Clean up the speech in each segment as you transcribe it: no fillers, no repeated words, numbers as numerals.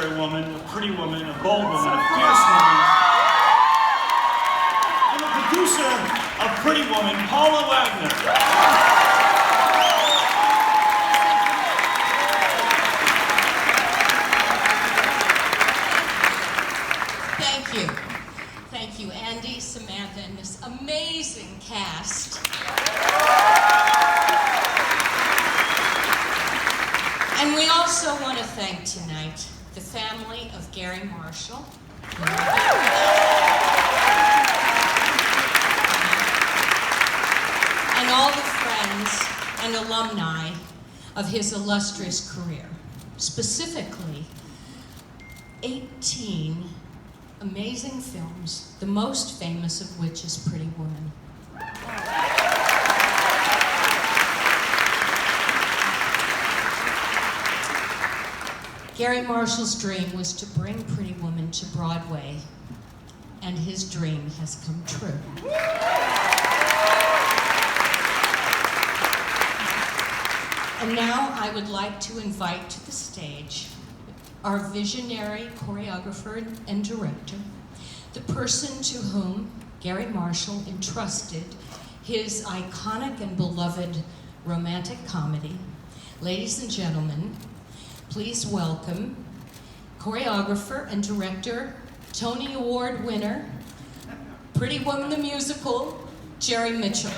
extraordinary woman, a pretty woman, a bold woman, a fierce woman, and the producer of Pretty Woman, Paula Wagner. Thank you. Thank you, Andy, Samantha, and this amazing cast. And we also want to thank tonight the family of Garry Marshall. And all the friends and alumni of his illustrious career. Specifically, 18 amazing films, the most famous of which is Pretty Woman. Garry Marshall's dream was to bring Pretty Woman to Broadway, and his dream has come true. And now I would like to invite to the stage our visionary choreographer and director, the person to whom Garry Marshall entrusted his iconic and beloved romantic comedy. Ladies and gentlemen, please welcome choreographer and director, Tony Award winner, Pretty Woman the Musical, Jerry Mitchell.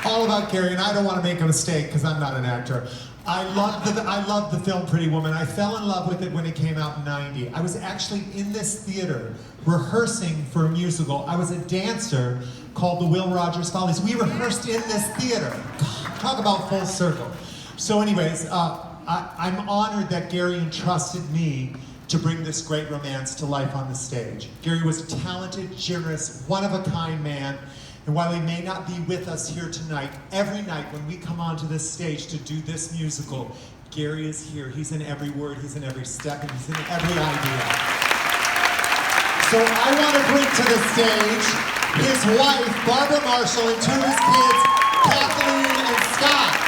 All about Garry, and I don't want to make a mistake because I'm not an actor. I love the film Pretty Woman. I fell in love with it when it came out in '90. I was actually in this theater rehearsing for a musical. I was a dancer called the Will Rogers Follies. We rehearsed in this theater. God, talk about full circle. So anyways, I'm honored that Garry entrusted me to bring this great romance to life on the stage. Garry was a talented, generous, one-of-a-kind man. And while he may not be with us here tonight, every night when we come onto this stage to do this musical, Garry is here. He's in every word, he's in every step, and he's in every idea. So I want to bring to the stage his wife, Barbara Marshall, and two of his kids, Kathleen and Scott.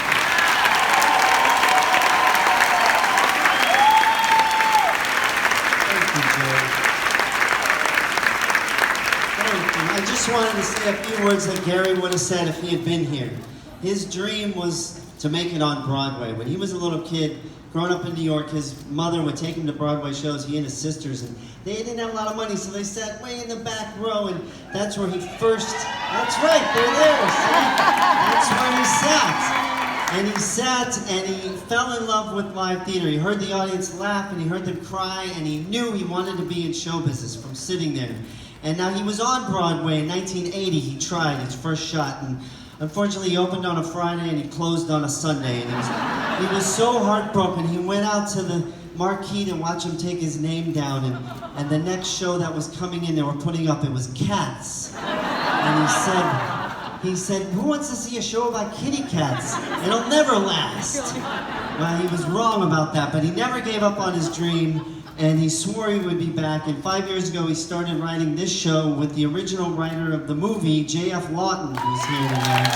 I just wanted to say a few words that Garry would have said if he had been here. His dream was to make it on Broadway. When he was a little kid, growing up in New York, his mother would take him to Broadway shows, he and his sisters, and they didn't have a lot of money, so they sat way in the back row, and that's where he first, that's right, they're there, see? That's where he sat. And he sat and he fell in love with live theater. He heard the audience laugh and he heard them cry, and he knew he wanted to be in show business from sitting there. And now he was on Broadway in 1980. He tried his first shot, and unfortunately he opened on a Friday and he closed on a Sunday. And he was so heartbroken. He went out to the marquee to watch him take his name down, and the next show that was coming in, they were putting up, it was Cats. And he said, who wants to see a show about kitty cats? It'll never last. Well, he was wrong about that, but he never gave up on his dream. And he swore he would be back. And 5 years ago, he started writing this show with the original writer of the movie, J.F. Lawton, who's here tonight.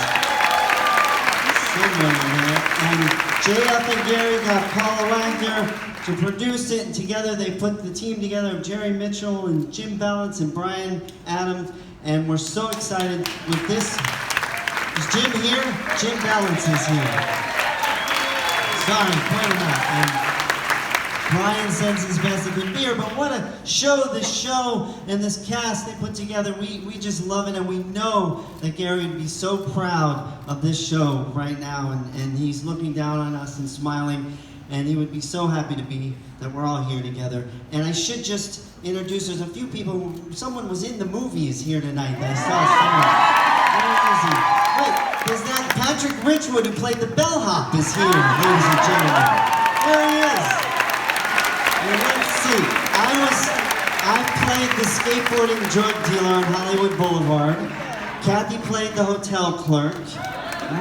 And J.F. and Garry got Paula Wagner to produce it, and together they put the team together of Jerry Mitchell and Jim Balance and Brian Adams. And we're so excited with this. Is Jim here? Jim Balance is here. Sorry, point him out. And Brian sends his best he could be here, but what a show this show and this cast they put together. We just love it, and we know that Garry would be so proud of this show right now, and he's looking down on us and smiling, and he would be so happy to be that we're all here together. And I should just introduce, there's a few people, someone was in the movies here tonight that I saw someone. Where is he? Wait, is that Patrick Ridgewood who played the bellhop is here, ladies and gentlemen. There he is. Let's see. I played the skateboarding drug dealer on Hollywood Boulevard. Kathy played the hotel clerk.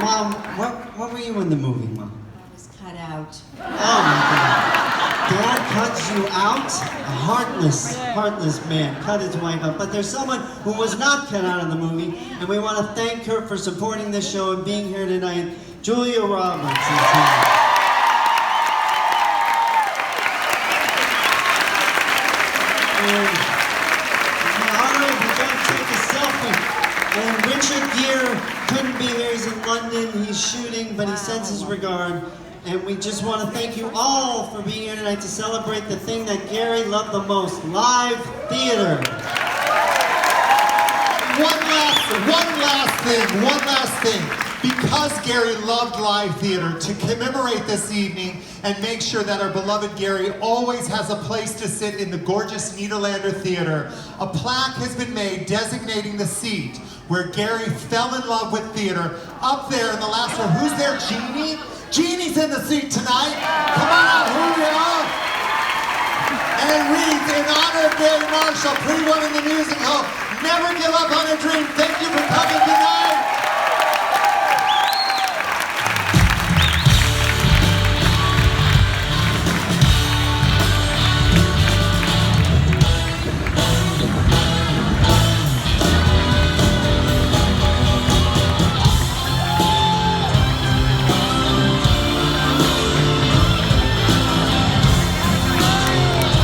Mom, what were you in the movie, Mom? I was cut out. Oh my God. Dad cuts you out? A heartless man cut his wife out. But there's someone who was not cut out of the movie, and we want to thank her for supporting this show and being here tonight. Julia Roberts is here. And all right, we're going to take a selfie. And Richard Gere couldn't be here. He's in London. He's shooting, but he sends his regard. And we just want to thank you all for being here tonight to celebrate the thing that Garry loved the most, live theater. One last thing. Because Garry loved live theater, to commemorate this evening and make sure that our beloved Garry always has a place to sit in the gorgeous Nederlander Theater, a plaque has been made designating the seat where Garry fell in love with theater. Up there in the last row, who's there, Jeannie? Jeannie's in the seat tonight. Come on out, Julio. And it reads, in honor of Garry Marshall, pretty woman in the musical, never give up on a dream. Thank you for coming tonight.